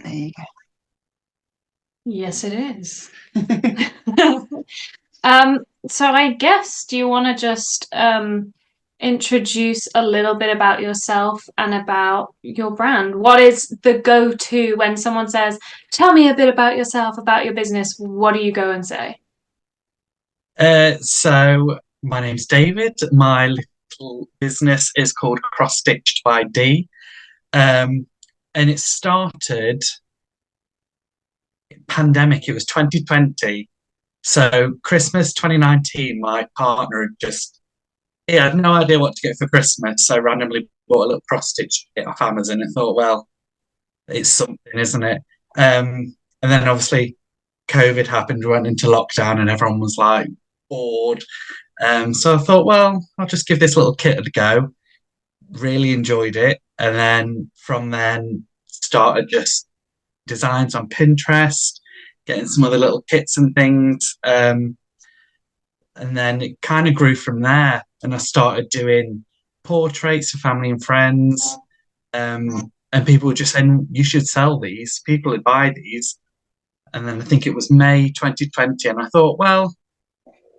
There you Yes, it is. go. So I guess, do you want to just introduce a little bit about yourself and about your brand? What is the go-to when someone says, "Tell me a bit about yourself, about your business"? What do you go and say? So my name's David. My little business is called Cross Stitched by D. And it started pandemic. It was 2020. So Christmas 2019, my partner he had no idea what to get for Christmas. So randomly bought a little cross stitch kit off Amazon and thought, well, it's something, isn't it? And then obviously COVID happened, we went into lockdown and everyone was like bored. So I thought, well, I'll just give this little kit a go. Really enjoyed it. And then from then started just designs on Pinterest, getting some other little kits and things. And then it kind of grew from there. And I started doing portraits for family and friends. And people were just saying, you should sell these. People would buy these. And then I think it was May 2020. And I thought, well,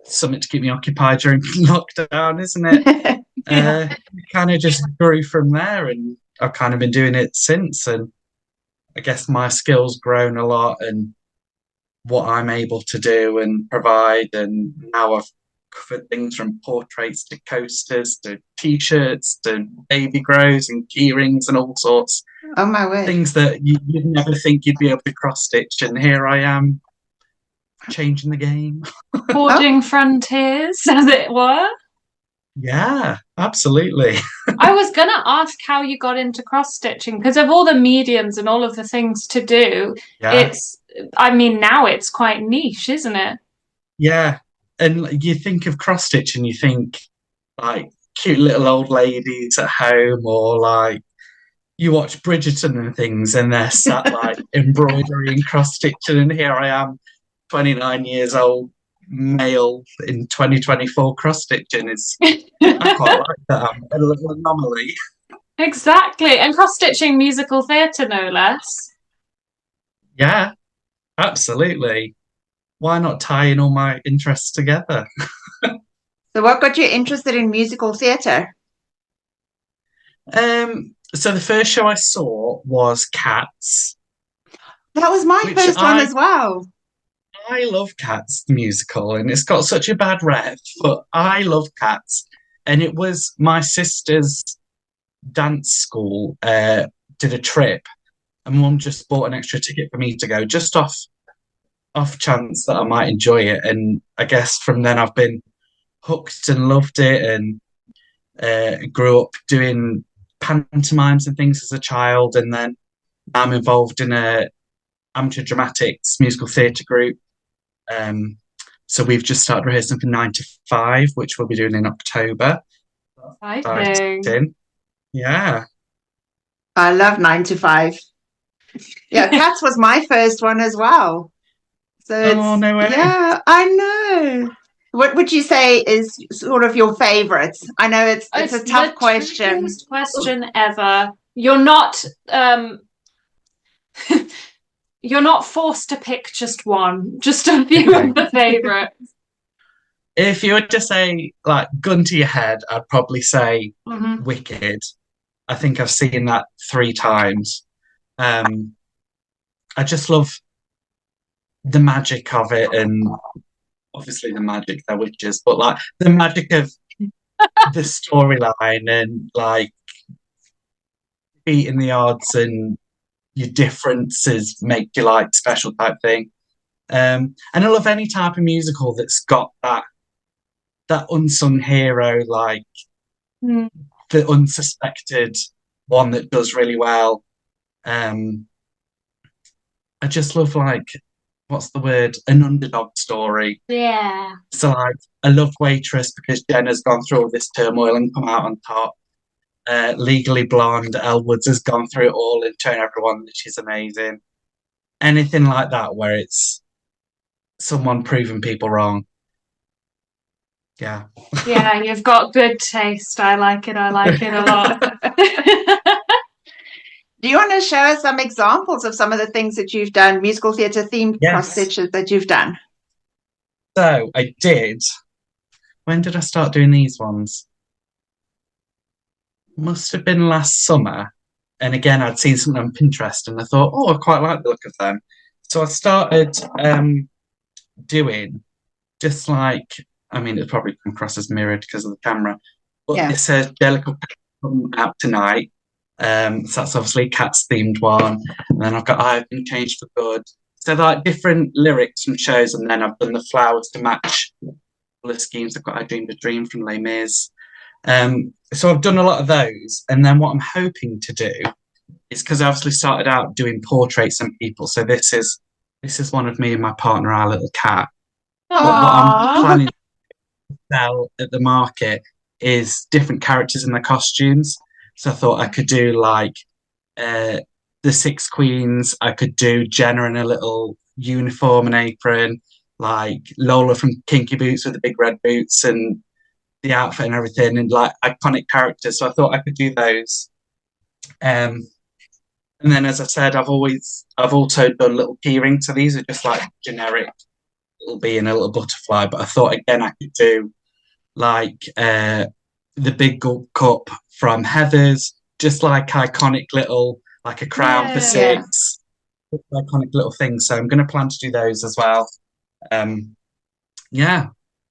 something to keep me occupied during lockdown, isn't it? Yeah. It kind of just grew from there. And I've kind of been doing it since. And I guess my skills grown a lot and what I'm able to do and provide. And now I've covered things from portraits to coasters to t-shirts to baby grows and key rings and all sorts. Oh my word. Things that you'd never think you'd be able to cross stitch. And here I am changing the game. Forging frontiers, as it were. Yeah, absolutely. I was gonna ask how you got into cross stitching because of all the mediums and all of the things to do. Yeah. I mean, now it's quite niche, isn't it? Yeah. And you think of cross stitch and you think like cute little old ladies at home, or like you watch Bridgerton and things and they're sat like embroidery and cross stitching, and here I am, 29 years old, male in 2024 cross stitching. I quite like that. I'm a little anomaly. Exactly. And cross stitching musical theatre, no less. Yeah, absolutely. Why not tie in all my interests together? So what got you interested in musical theatre? So the first show I saw was Cats. That was my Which first one as well. I love Cats the musical, and it's got such a bad rep, but I love Cats. And it was my sister's dance school did a trip, and Mum just bought an extra ticket for me to go, just off chance that I might enjoy it. And I guess from then I've been hooked and loved it, and grew up doing pantomimes and things as a child, and then I'm involved in a amateur dramatics musical theatre group. So we've just started rehearsing for 9 to 5, which we'll be doing in October. Exciting. Yeah. I love 9 to 5. Yeah, Cats was my first one as well. So Oh, no way. yeah, I know. What would you say is sort of your favorite? I know it's a tough question. Trickiest question ever. You're not you're not forced to pick just one, just a few of the favorites. If you were to say, like, gun to your head, I'd probably say Wicked. I think I've seen that 3 times. I just love the magic of it, and obviously the magic, they're witches, but like the magic of the storyline and like beating the odds and your differences make you like special type thing. And I love any type of musical that's got that unsung hero, like the unsuspected one that does really well. I just love, like, what's the word? An underdog story. Yeah. So like I love Waitress because Jenna's gone through all this turmoil and come out on top. Legally Blonde, Elle Woods has gone through it all and shown everyone that she's amazing. Anything like that where it's someone proving people wrong. Yeah. Yeah, you've got good taste. I like it a lot. Do you want to show us some examples of some of the things that you've done, musical theatre themed cross stitches that you've done? So I did. When did I start doing these ones? Must have been last summer. And again, I'd seen something on Pinterest and I thought, oh, I quite like the look of them. So I started doing just like, I mean, it's probably come across as mirrored because of the camera, but it says Jellicle come out tonight. So that's obviously Cats themed one. And then I've got I've Been Changed for Good. So like different lyrics from shows, and then I've done the flowers to match the schemes. I've got I Dreamed a Dream from Les Mis. So I've done a lot of those. And then what I'm hoping to do is, because I obviously started out doing portraits and people. So this is one of me and my partner, our little cat. But what I'm planning to sell at the market is different characters in their costumes. So I thought I could do like the Six Queens. I could do Jenna in a little uniform and apron, like Lola from Kinky Boots with the big red boots and the outfit and everything, and like iconic characters. So I thought I could do those. And then, as I said, I've also done little key rings. So these are just like generic little bee and a little butterfly. But I thought again I could do like the big gold cup from Heathers, just like iconic little, like a crown for six, iconic little things. So I'm going to plan to do those as well.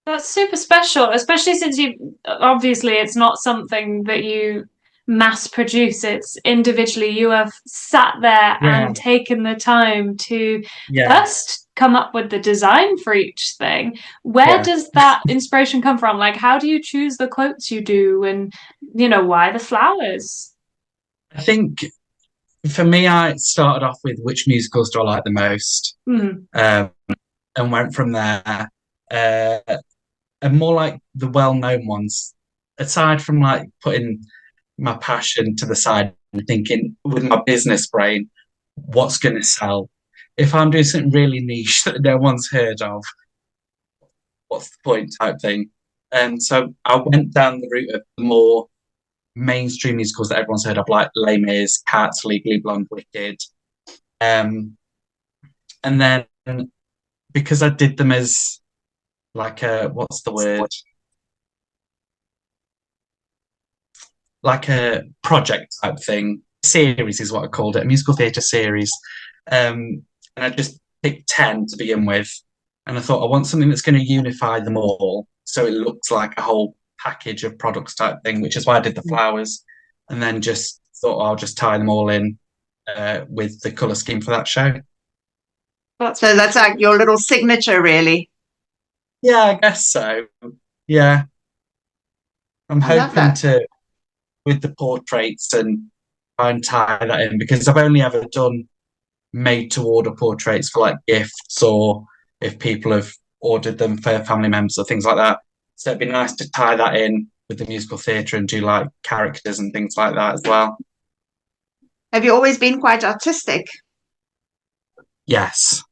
That's super special, especially since obviously it's not something that you mass produce. It's individually you have sat there and taken the time to first come up with the design for each thing. Where does that inspiration come from? Like, how do you choose the quotes you do, and why the flowers? I think for me, I started off with which musicals do I like the most, and went from there. And more like the well-known ones, aside from like putting my passion to the side and thinking with my business brain, what's going to sell? If I'm doing something really niche that no one's heard of, what's the point type thing? And so I went down the route of the more mainstream musicals that everyone's heard of, like Les Mis, Cats, Legally Blonde, Wicked. And then because I did them as like what's the word? Like a project type thing. Series is what I called it, a musical theatre series. And I just picked 10 to begin with. And I thought I want something that's going to unify them all so it looks like a whole package of products type thing, which is why I did the flowers. And then just thought I'll just tie them all in with the colour scheme for that show. So that's like your little signature, really. Yeah, I guess so. Yeah. I'm hoping to, with the portraits, and try and tie that in, because I've only ever done made to order portraits for like gifts, or if people have ordered them for family members or things like that. So it'd be nice to tie that in with the musical theatre and do like characters and things like that as well. Have you always been quite artistic? Yes.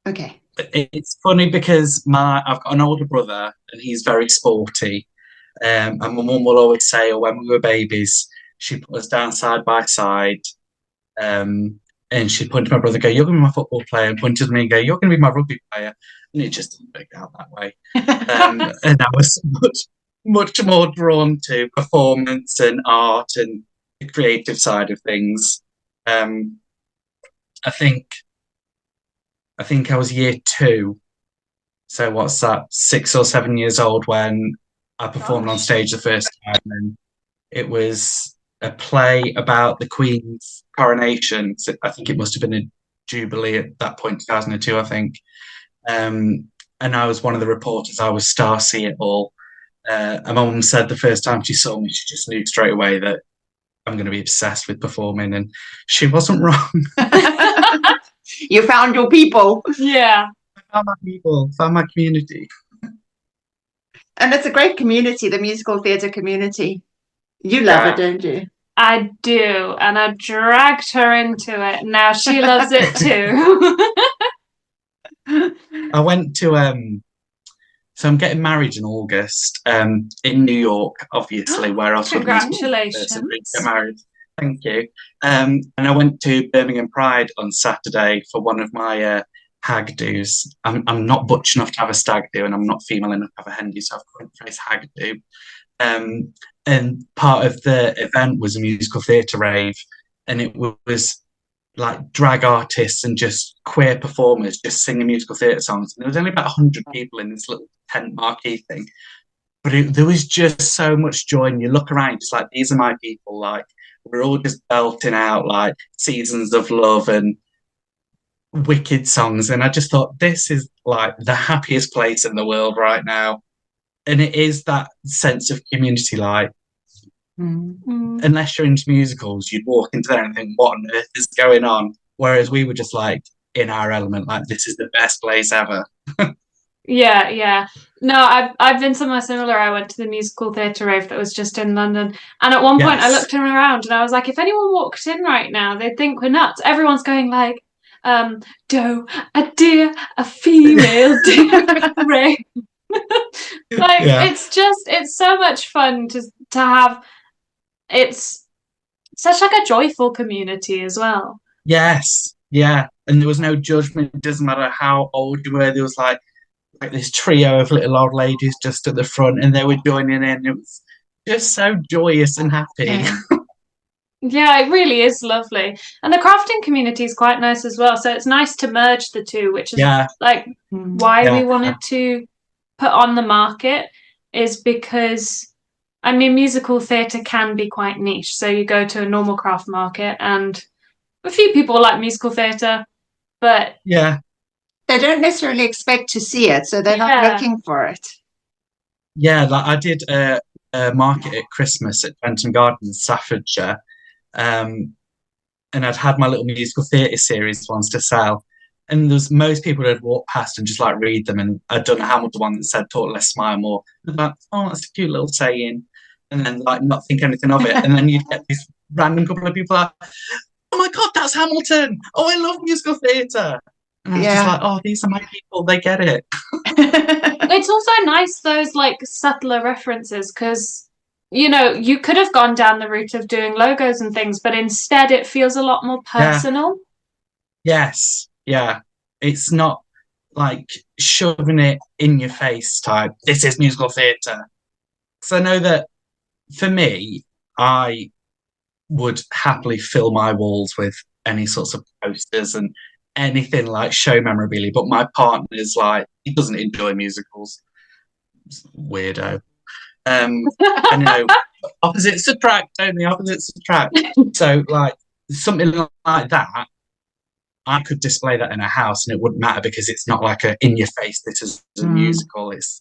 Okay. It's funny because I've got an older brother and he's very sporty. And my mum will always say, when we were babies, she put us down side by side. And she'd point to my brother and go, "You're going to be my football player," and point to me and go, "You're going to be my rugby player." And it just didn't work out that way. And I was much more drawn to performance and art and the creative side of things. I think I was year 2. So what's that? 6 or 7 years old when I performed on stage the first time, and it was a play about the Queen's coronation. So I think it must have been a Jubilee at that point, 2002, I think. And I was one of the reporters. I was Starsea it all. And my mum said the first time she saw me, she just knew straight away that I'm going to be obsessed with performing, and she wasn't wrong. You found your people. Yeah. I found my people, found my community. And it's a great community, the musical theatre community. You love it, don't you? I do, and I dragged her into it. Now she loves it too. I went to so I'm getting married in August in New York, obviously, where else would Congratulations. get married. Thank you. And I went to Birmingham Pride on Saturday for one of my hag do's. I'm not butch enough to have a stag do, and I'm not female enough to have a hen do, so I've coined the phrase hag do. And part of the event was a musical theatre rave, and it was like drag artists and just queer performers just singing musical theatre songs. And there was only about 100 people in this little tent marquee thing. But there was just so much joy, and you look around, just like, these are my people. Like, we're all just belting out like Seasons of Love and wicked songs. And I just thought, this is like the happiest place in the world right now. And it is that sense of community. Like, unless you're into musicals, you'd walk into there and think, what on earth is going on? Whereas we were just like in our element, like, this is the best place ever. Yeah. No, I've been somewhere similar. I went to the musical theatre rave that was just in London, and at one point I looked around and I was like, if anyone walked in right now, they'd think we're nuts. Everyone's going like, doe, a deer, a female deer rave. Like, it's so much fun to have. It's such like a joyful community as well. Yes, yeah. And there was no judgment. It doesn't matter how old you were. There was like this trio of little old ladies just at the front, and they were joining in. It was just so joyous and happy. Yeah, it really is lovely. And the crafting community is quite nice as well. So it's nice to merge the two, which is like why we wanted to put on the market, is because, I mean, musical theatre can be quite niche. So you go to a normal craft market and a few people like musical theatre, but they don't necessarily expect to see it, so they're not looking for it. Yeah, like I did a market at Christmas at Benton Gardens, Staffordshire, and I'd had my little musical theatre series ones to sell. And there's most people that had walked past and just like read them, and I'd done a Hamilton one that said "Talk less, smile more." And like, oh, that's a cute little saying, and then like not think anything of it, and then you'd get this random couple of people like, "Oh my god, that's Hamilton! Oh, I love musical theatre." And I was just like, oh, these are my people, they get it. It's also nice, those like subtler references, because, you know, you could have gone down the route of doing logos and things, but instead it feels a lot more personal. Yes, yeah. It's not like shoving it in your face type, this is musical theatre. So I know that for me, I would happily fill my walls with any sorts of posters and anything like show memorabilia, but my partner is like, he doesn't enjoy musicals. Weirdo. And you know, opposites attract, don't they? Opposites attract. So like something like that, I could display that in a house and it wouldn't matter, because it's not like a in your face, this is a musical. It's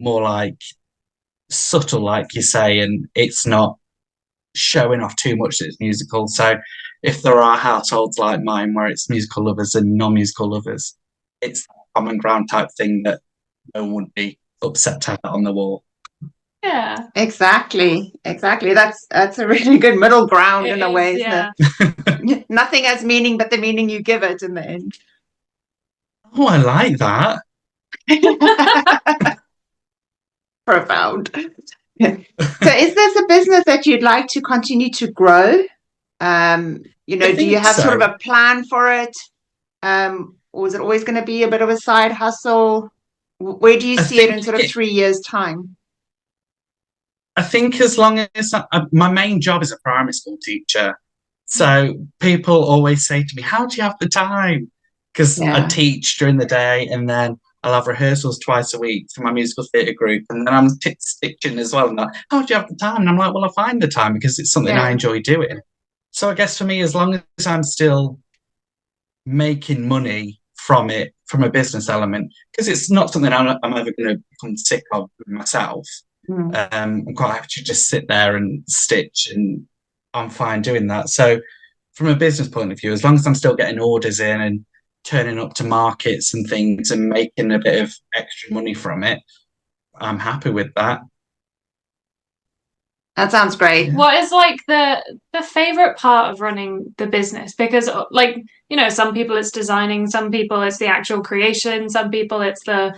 more like subtle, like you say, and it's not showing off too much that it's musical. So if there are households like mine where it's musical lovers and non-musical lovers, it's a common ground type thing that no one would be upset to have that on the wall. Yeah, exactly. That's a really good middle ground in a way. Yeah. Nothing has meaning but the meaning you give it in the end. Oh, I like that. Profound. So is this a business that you'd like to continue to grow? You know, do you have sort of a plan for it? Or is it always going to be a bit of a side hustle? Where do you see it in sort of 3 years' time? I think as long as my main job is a primary school teacher. So people always say to me, how do you have the time? Because I teach during the day, and then I'll have rehearsals twice a week for my musical theatre group, and then I'm stitching as well. And like, how do you have the time? And I'm like, well, I find the time because it's something I enjoy doing. So I guess for me, as long as I'm still making money from it, from a business element, because it's not something I'm ever going to become sick of myself. I'm quite happy to just sit there and stitch, and I'm fine doing that. So from a business point of view, as long as I'm still getting orders in and turning up to markets and things and making a bit of extra money from it, I'm happy with that. That sounds great. What is like the favorite part of running the business? Because like, you know, some people it's designing, some people it's the actual creation, some people it's the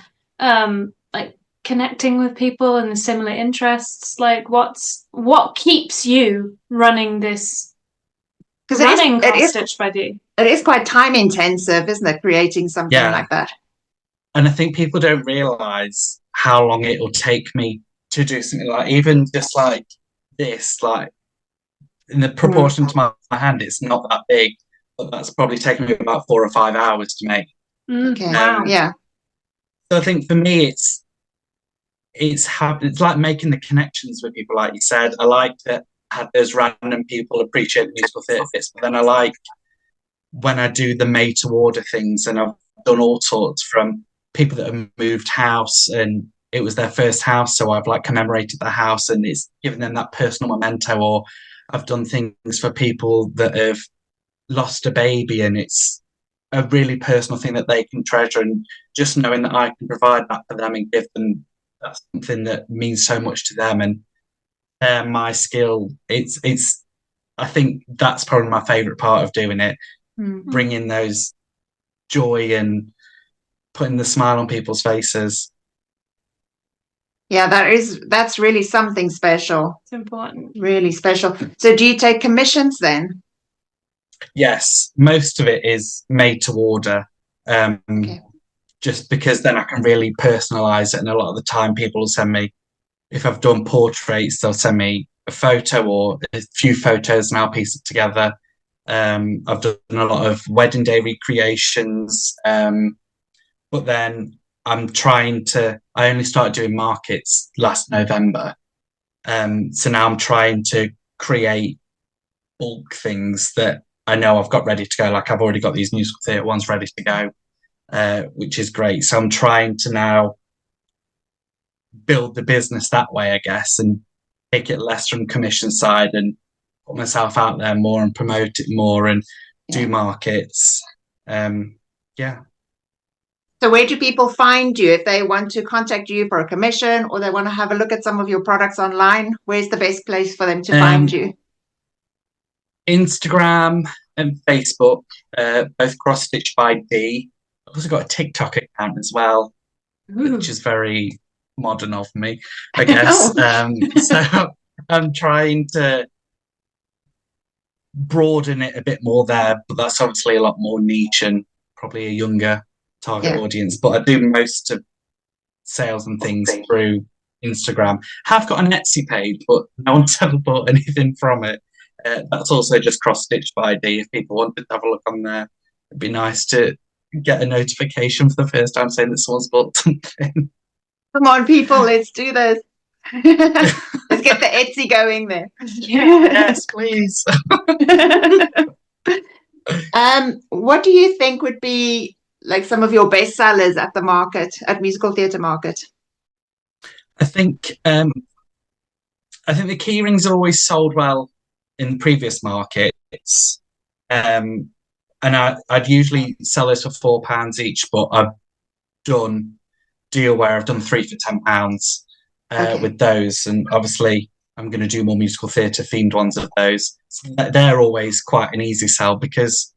like connecting with people and the similar interests. Like what keeps you running this Because running Cross Stitch by D. It is quite time intensive, isn't it? Creating something like that. And I think people don't realise how long it will take me to do something like, even just like this, like in the proportion to my hand, it's not that big, but that's probably taken me about 4 or 5 hours to make. Okay. Wow. Yeah. So I think for me, it's like making the connections with people, like you said. I like to have those random people appreciate the musical theatre bits, but then I like when I do the made to order things, and I've done all sorts, from people that have moved house and it was their first house, so I've like commemorated the house and it's given them that personal memento. Or I've done things for people that have lost a baby and it's a really personal thing that they can treasure, and just knowing that I can provide that for them and give them, that's something that means so much to them. And my skill, it's I think that's probably my favorite part of doing it, bringing those joy and putting the smile on people's faces. Yeah, that's really something special. It's important. Really special. So do you take commissions then? Yes, most of it is made to order. Just because then I can really personalize it, and a lot of the time people will send me, if I've done portraits, they'll send me a photo or a few photos and I'll piece it together. I've done a lot of wedding day recreations, but then I only started doing markets last November. So now I'm trying to create bulk things that I know I've got ready to go. Like I've already got these musical theatre ones ready to go, which is great. So I'm trying to now build the business that way, I guess, and take it less from commission side and put myself out there more and promote it more and do markets. So where do people find you if they want to contact you for a commission, or they want to have a look at some of your products online? Where's the best place for them to find you? Instagram and Facebook, both Cross Stitch by D. I've also got a TikTok account as well, which is very modern of me, I guess. So I'm trying to broaden it a bit more there, but that's obviously a lot more niche and probably a younger target audience. But I do most of sales and things through Instagram. Have got an Etsy page, but no one's ever bought anything from it. That's also just Cross Stitch by D. If people wanted to have a look on there, it'd be nice to get a notification for the first time saying that someone's bought something. Come on, people, let's do this. Let's get the Etsy going there. Yes, please. What do you think would be like some of your best sellers at the market, at musical theatre market? I think the key rings are always sold well in previous markets, and I'd usually sell those for £4 each, but I've done deal where I've done 3 for £10 with those, and obviously I'm going to do more musical theatre themed ones of those. So they're always quite an easy sell because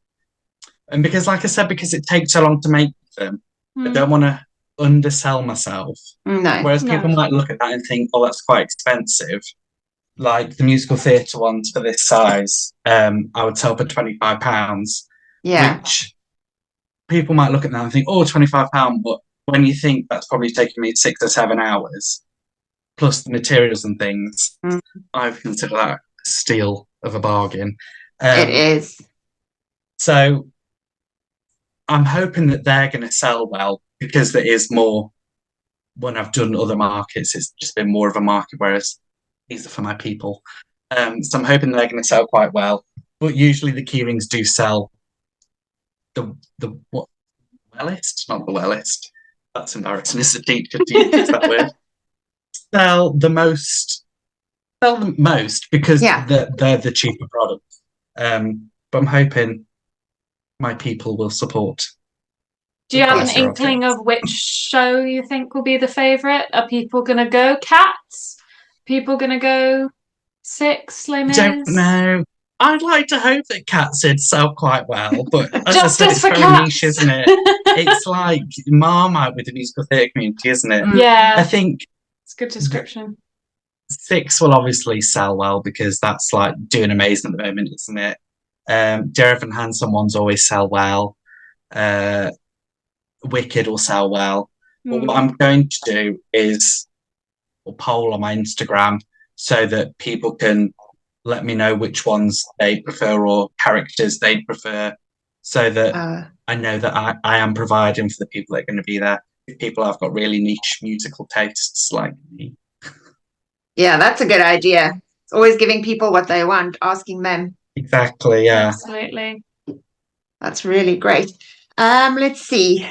like I said, because it takes so long to make them, I don't want to undersell myself. Whereas people might look at that and think, oh, that's quite expensive. Like the musical theatre ones for this size, I would sell for £25. Which people might look at that and think, oh, £25, but when you think that's probably taking me 6 or 7 hours, plus the materials and things, I would consider that a steal of a bargain. It is. So I'm hoping that they're going to sell well, because there is more. When I've done other markets, it's just been more of a market, whereas these are for my people. So I'm hoping they're going to sell quite well. But usually the key rings do sell the wellest, not the wellest. That's embarrassing. It's a teacher to use that word. Sell the most because they're the cheaper product. But I'm hoping my people will support. Do you have an inkling of which show you think will be the favourite? Are people going to go Cats? People going to go Six, Les Mis? Don't know. I'd like to hope that Cats did sell quite well, but as I said, it's very niche, isn't it? It's like Marmite with the musical theatre community, isn't it? Yeah. I think it's a good description. Six will obviously sell well because that's like doing amazing at the moment, isn't it? Dear Evan Hansen ones always sell well. Wicked will sell well. But what I'm going to do is a poll on my Instagram so that people can let me know which ones they prefer or characters they prefer, so that I know that I am providing for the people that are going to be there. People have got really niche musical tastes like me. Yeah, that's a good idea. It's always giving people what they want, asking them. Exactly, yeah. Absolutely. That's really great. Let's see.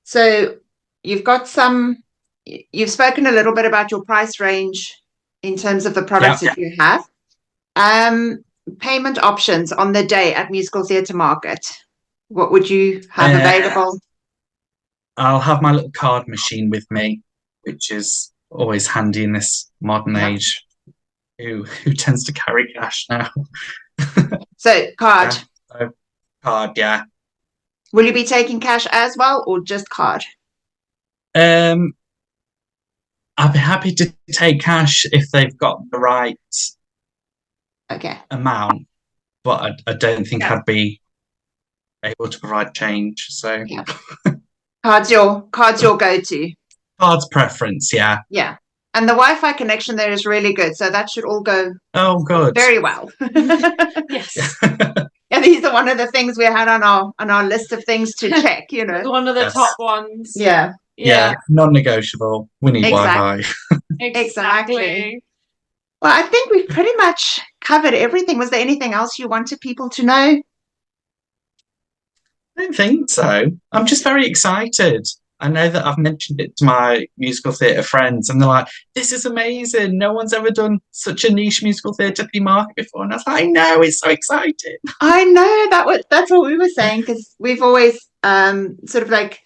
So you've spoken a little bit about your price range in terms of the products that you have. Payment options on the day at Musical Theatre Market. What would you have available? I'll have my little card machine with me, which is always handy in this modern age. Who tends to carry cash now? So card. Card, yeah. Will you be taking cash as well, or just card? I'd be happy to take cash if they've got the right amount, but I don't think I'd be able to provide change. So card's your go-to. Card's preference, yeah. Yeah. And the Wi-Fi connection there is really good, so that should all go good. Very well. Yes. Yeah, these are one of the things we had on our list of things to check, you know. One of the top ones. Yeah. Yeah, non-negotiable. We need Wi-Fi. Exactly. Well, I think we've pretty much covered everything. Was there anything else you wanted people to know? I don't think so. I'm just very excited. I know that I've mentioned it to my musical theatre friends, and they're like, "This is amazing! No one's ever done such a niche musical theatre theme market before." And I was like, "I know, it's so exciting." I know that's what we were saying, because we've always sort of like,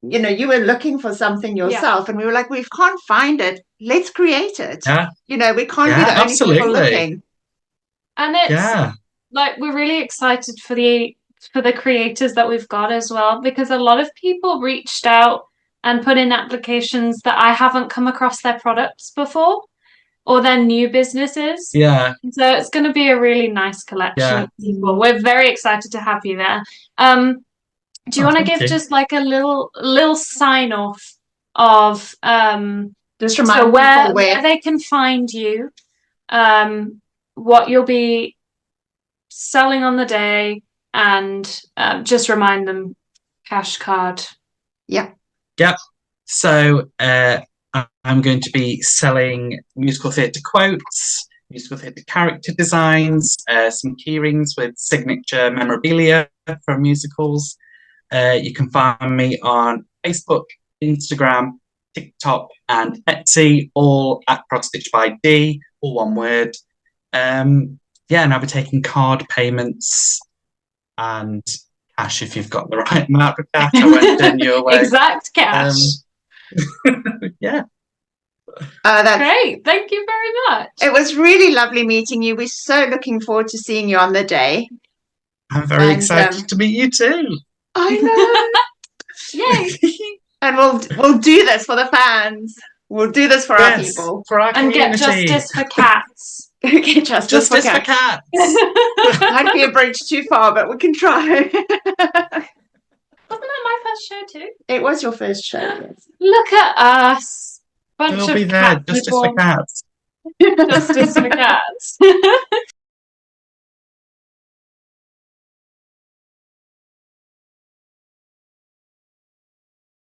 you know, you were looking for something yourself, and we were like, we can't find it. Let's create it. Yeah. You know, we can't be the only people looking. And it's like, we're really excited for the creators that we've got as well, because a lot of people reached out and put in applications that I haven't come across their products before, or their new businesses. Yeah. So it's going to be a really nice collection of people. We're very excited to have you there. Do you want to give just like a little sign off of just remind people where they can find you, what you'll be selling on the day, and just remind them cash card. Yeah. So I'm going to be selling musical theatre quotes, musical theatre character designs, some keyrings with signature memorabilia from musicals. You can find me on Facebook, Instagram, TikTok, and Etsy, all at Cross-Stitch by D, all one word. And I'll be taking card payments and cash if you've got the right amount of cash. I won't send you away. Exact cash. Yeah. That's great. Thank you very much. It was really lovely meeting you. We're so looking forward to seeing you on the day. I'm very excited to meet you too. I know. Yay. And we'll do this for the fans. We'll do this for our people. For our community. And get justice for cats. Get justice for cats. Might be a bridge too far, but we can try. Wasn't that my first show too? It was your first show, yes. Look at us. We'll be there. Justice for cats. Justice for cats.